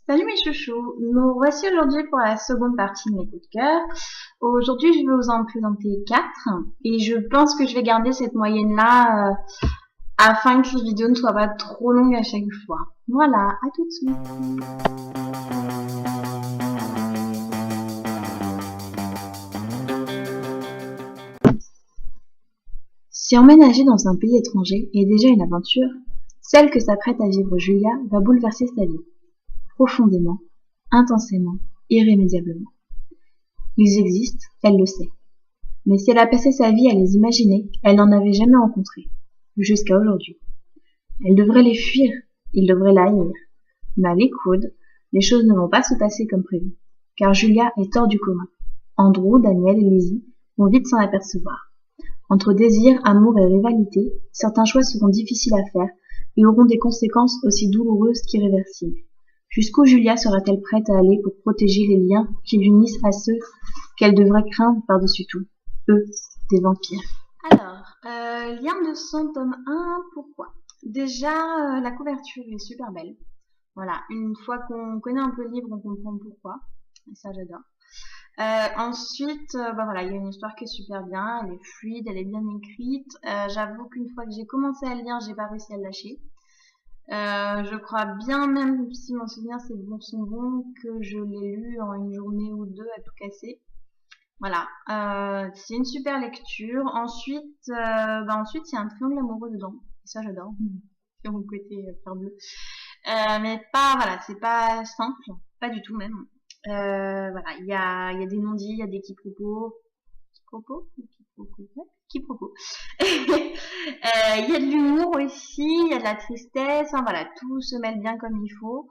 Salut mes chouchous, nous voici aujourd'hui pour la seconde partie de mes coups de cœur. Aujourd'hui je vais vous en présenter 4 et je pense que je vais garder cette moyenne-là afin que les vidéos ne soient pas trop longues à chaque fois. Voilà, à tout de suite. Si emménager dans un pays étranger est déjà une aventure, celle que s'apprête à vivre Julia va bouleverser sa vie, profondément, intensément, irrémédiablement. Ils existent, elle le sait. Mais si elle a passé sa vie à les imaginer, elle n'en avait jamais rencontré, jusqu'à aujourd'hui. Elle devrait les fuir, il devrait la haïr. Mais à l'écoute, les choses ne vont pas se passer comme prévu, car Julia est hors du commun. Andrew, Daniel et Lizzie vont vite s'en apercevoir. Entre désir, amour et rivalité, certains choix seront difficiles à faire et auront des conséquences aussi douloureuses qu'irréversibles. Jusqu'où Julia sera-t-elle prête à aller pour protéger les liens qui l'unissent à ceux qu'elle devrait craindre par-dessus tout, eux, des vampires. Alors, lien de son tome 1, pourquoi? Déjà, la couverture est super belle. Voilà, une fois qu'on connaît un peu le livre, on comprend pourquoi. Et ça, j'adore. Ensuite, voilà, il y a une histoire qui est super bien, elle est fluide, elle est bien écrite. J'avoue qu'une fois que j'ai commencé à le lire, j'ai pas réussi à le lâcher. Je crois bien, même si mon souvenir c'est bon son bon, que je l'ai lu en une journée ou deux à tout casser. Voilà, c'est une super lecture. Ensuite, ensuite il y a un triangle amoureux dedans. Et ça j'adore. C'est mon côté fleur bleue. Mais pas, voilà, c'est pas simple, pas du tout même. Voilà, il y a des non-dits, il y a des quiproquos. Quiproquos? Ouais, quiproquos. Il y a de l'humour aussi, il y a de la tristesse, hein, voilà, tout se mêle bien comme il faut.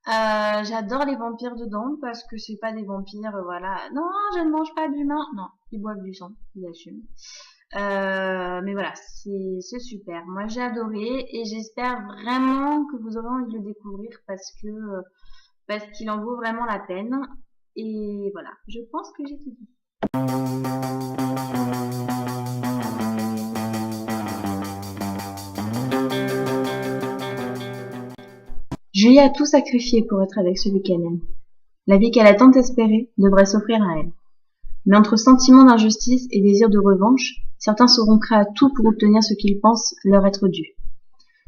J'adore les vampires dedans parce que c'est pas des vampires, voilà. Non, je ne mange pas d'humains. Non, ils boivent du sang, ils assument. Mais voilà, c'est super. Moi, j'ai adoré et j'espère vraiment que vous aurez envie de le découvrir parce qu'il en vaut vraiment la peine. Et voilà, je pense que j'ai tout dit. Julia a tout sacrifié pour être avec celui qu'elle aime. La vie qu'elle a tant espérée devrait s'offrir à elle. Mais entre sentiment d'injustice et désir de revanche, certains seront prêts à tout pour obtenir ce qu'ils pensent leur être dû.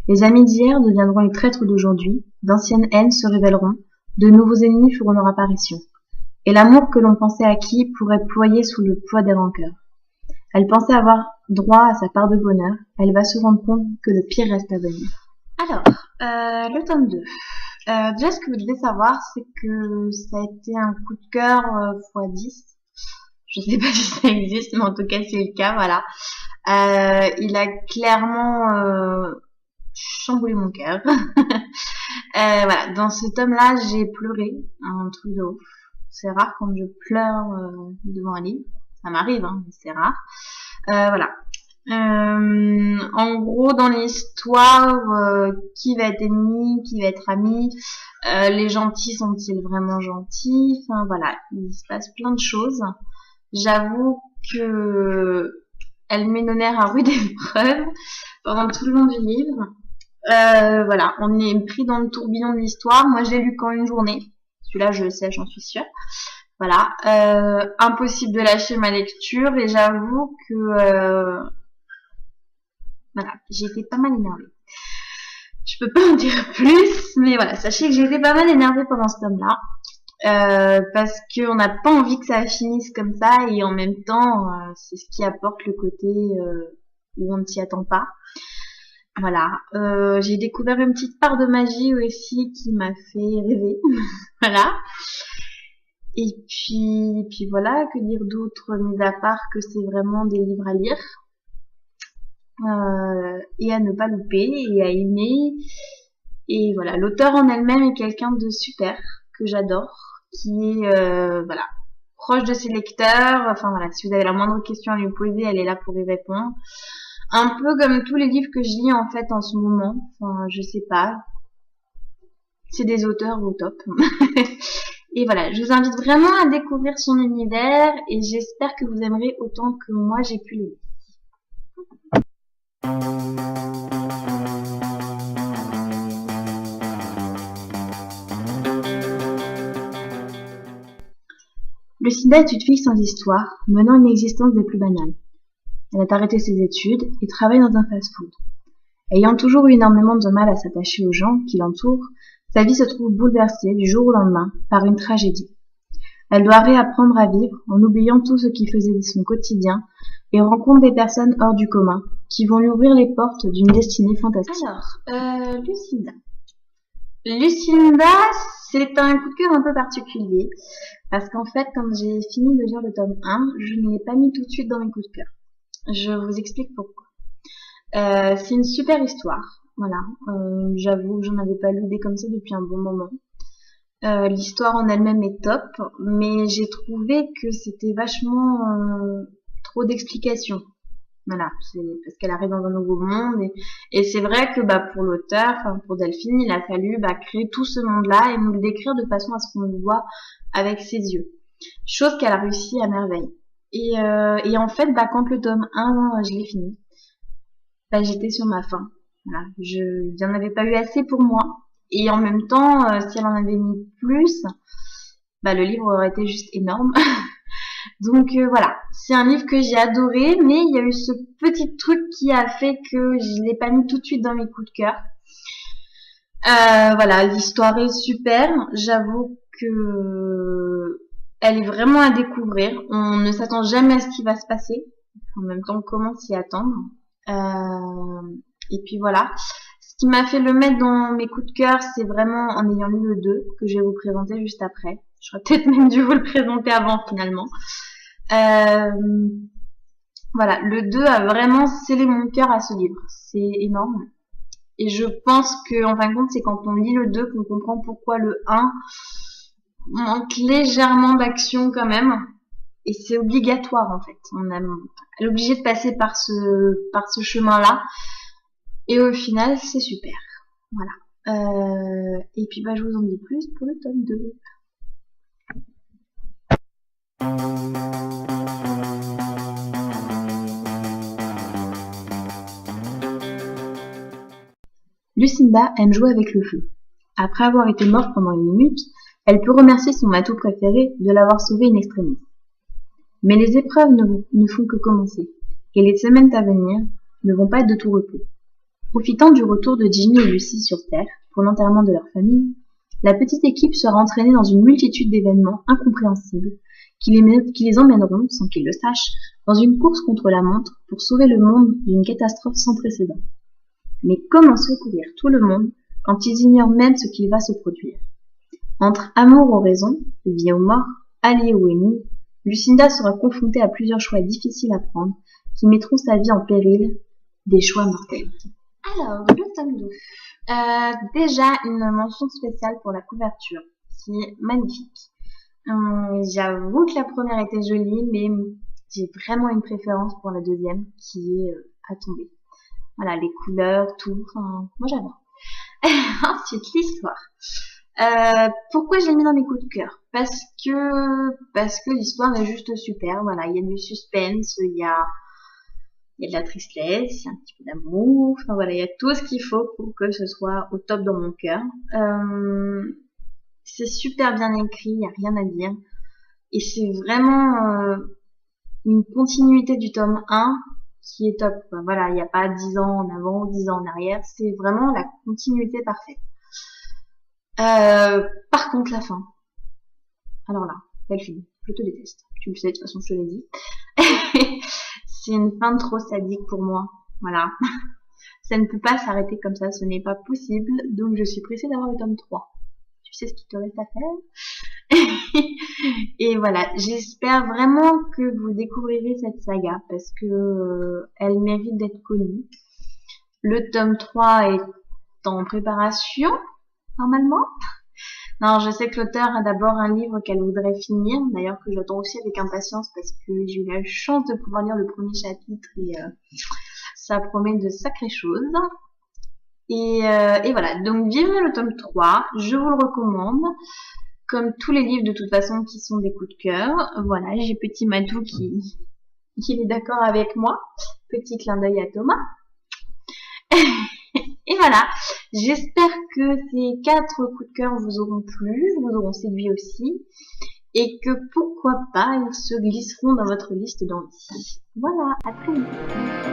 Les amis d'hier deviendront les traîtres d'aujourd'hui, d'anciennes haines se révéleront, de nouveaux ennemis feront leur apparition. Et l'amour que l'on pensait acquis pourrait ployer sous le poids des rancœurs. Elle pensait avoir droit à sa part de bonheur, elle va se rendre compte que le pire reste à venir. Alors, le tome 2. Déjà, ce que vous devez savoir, c'est que ça a été un coup de cœur x10. Je sais pas si ça existe, mais en tout cas, c'est le cas, voilà. Il a clairement chamboulé mon cœur. Voilà, dans ce tome-là, j'ai pleuré, un truc de ouf. C'est rare quand je pleure devant un livre. Ça m'arrive, hein, mais c'est rare. Voilà. En gros, dans l'histoire, qui va être ennemi, qui va être ami, les gentils sont-ils vraiment gentils? Enfin voilà, il se passe plein de choses. J'avoue que elle met nos nerfs à rude épreuve pendant tout le long du livre. Voilà, on est pris dans le tourbillon de l'histoire. Moi, je l'ai lu qu'en une journée. Celui-là, je le sais, j'en suis sûre. Voilà, impossible de lâcher ma lecture et j'avoue que voilà, j'ai été pas mal énervée. Je peux pas en dire plus, mais voilà, sachez que j'ai été pas mal énervée pendant ce tome-là. Parce qu'on n'a pas envie que ça finisse comme ça et en même temps, c'est ce qui apporte le côté où on ne s'y attend pas. Voilà, j'ai découvert une petite part de magie aussi qui m'a fait rêver. Voilà. Et puis voilà, que dire d'autre, mis à part que c'est vraiment des livres à lire. Et à ne pas louper et à aimer. Et voilà, l'auteur en elle-même est quelqu'un de super que j'adore, qui est voilà, proche de ses lecteurs. Enfin voilà, si vous avez la moindre question à lui poser, elle est là pour y répondre. Un peu comme tous les livres que je lis en fait en ce moment. Enfin, je sais pas. C'est des auteurs au top. Et voilà, je vous invite vraiment à découvrir son univers et j'espère que vous aimerez autant que moi j'ai pu l'aimer. Lucinda est une fille sans histoire, menant une existence des plus banales. Elle a arrêté ses études et travaille dans un fast-food. Ayant toujours eu énormément de mal à s'attacher aux gens qui l'entourent, sa vie se trouve bouleversée du jour au lendemain par une tragédie. Elle doit réapprendre à vivre en oubliant tout ce qui faisait son quotidien et rencontre des personnes hors du commun qui vont lui ouvrir les portes d'une destinée fantastique. Alors, Lucinda. Lucinda, c'est un coup de cœur un peu particulier parce qu'en fait, quand j'ai fini de lire le tome 1, je ne l'ai pas mis tout de suite dans mes coups de cœur. Je vous explique pourquoi. C'est une super histoire, voilà. J'avoue que j'en avais pas lu des comme ça depuis un bon moment. L'histoire en elle-même est top, mais j'ai trouvé que c'était vachement trop d'explications. Voilà, c'est parce qu'elle arrive dans un nouveau monde et c'est vrai que pour l'auteur, enfin pour Delphine, il a fallu créer tout ce monde-là et nous le décrire de façon à ce qu'on le voit avec ses yeux. Chose qu'elle a réussi à merveille. Et en fait, quand le tome 1, je l'ai fini, j'étais sur ma faim. Voilà, il n'y en avait pas eu assez pour moi. Et en même temps, si elle en avait mis plus, le livre aurait été juste énorme. Donc voilà, c'est un livre que j'ai adoré, mais il y a eu ce petit truc qui a fait que je l'ai pas mis tout de suite dans mes coups de cœur. Voilà, l'histoire est super. J'avoue que elle est vraiment à découvrir. On ne s'attend jamais à ce qui va se passer. En même temps, comment s'y attendre. Et puis voilà. Ce qui m'a fait le mettre dans mes coups de cœur, c'est vraiment en ayant lu le 2, que je vais vous présenter juste après. J'aurais peut-être même dû vous le présenter avant finalement. Voilà, le 2 a vraiment scellé mon cœur à ce livre. C'est énorme. Et je pense que, en fin de compte, c'est quand on lit le 2 qu'on comprend pourquoi le 1 manque légèrement d'action quand même. Et c'est obligatoire en fait. Elle est obligée de passer par ce chemin-là. Et au final, c'est super. Voilà. Et puis je vous en dis plus pour le tome 2. Lucinda aime jouer avec le feu. Après avoir été morte pendant une minute, elle peut remercier son matou préféré de l'avoir sauvée in extremis. Mais les épreuves ne font que commencer, et les semaines à venir ne vont pas être de tout repos. Profitant du retour de Jimmy et Lucy sur Terre pour l'enterrement de leur famille, la petite équipe sera entraînée dans une multitude d'événements incompréhensibles qui les emmèneront, sans qu'ils le sachent, dans une course contre la montre pour sauver le monde d'une catastrophe sans précédent. Mais comment secourir tout le monde quand ils ignorent même ce qu'il va se produire? Entre amour ou raison, vie ou mort, allié ou ennemi, Lucinda sera confrontée à plusieurs choix difficiles à prendre qui mettront sa vie en péril, des choix mortels. Alors, le tome 2. Déjà, une mention spéciale pour la couverture, qui est magnifique. J'avoue que la première était jolie, mais j'ai vraiment une préférence pour la deuxième, qui est à tomber. Voilà, les couleurs, tout, moi j'adore. Ensuite, l'histoire. Pourquoi je l'ai mis dans mes coups de cœur? Parce que l'histoire est juste super. Voilà, il y a du suspense, il y a de la tristesse, il y a un petit peu d'amour. Enfin voilà, il y a tout ce qu'il faut pour que ce soit au top dans mon cœur. C'est super bien écrit, il n'y a rien à dire. Et c'est vraiment une continuité du tome 1 qui est top. Voilà, il n'y a pas 10 ans en avant ou 10 ans en arrière. C'est vraiment la continuité parfaite. Par contre, la fin. Alors là, Delphine, je te déteste. Tu le sais, de toute façon, je te l'ai dit. C'est une fin trop sadique pour moi. Voilà. Ça ne peut pas s'arrêter comme ça, ce n'est pas possible. Donc, je suis pressée d'avoir le tome 3. Tu sais ce qu'il te reste à faire. Et voilà, j'espère vraiment que vous découvrirez cette saga parce que elle mérite d'être connue. Le tome 3 est en préparation, normalement. Non, je sais que l'auteur a d'abord un livre qu'elle voudrait finir, d'ailleurs que j'attends aussi avec impatience parce que j'ai eu la chance de pouvoir lire le premier chapitre et ça promet de sacrées choses. Et voilà, donc vivement le tome 3, je vous le recommande. Comme tous les livres de toute façon qui sont des coups de cœur. Voilà, j'ai petit Matou qui est d'accord avec moi. Petit clin d'œil à Thomas. Et voilà, j'espère que ces 4 coups de cœur vous auront plu, vous auront séduit aussi. et que pourquoi pas ils se glisseront dans votre liste d'envies. Voilà, à très vite.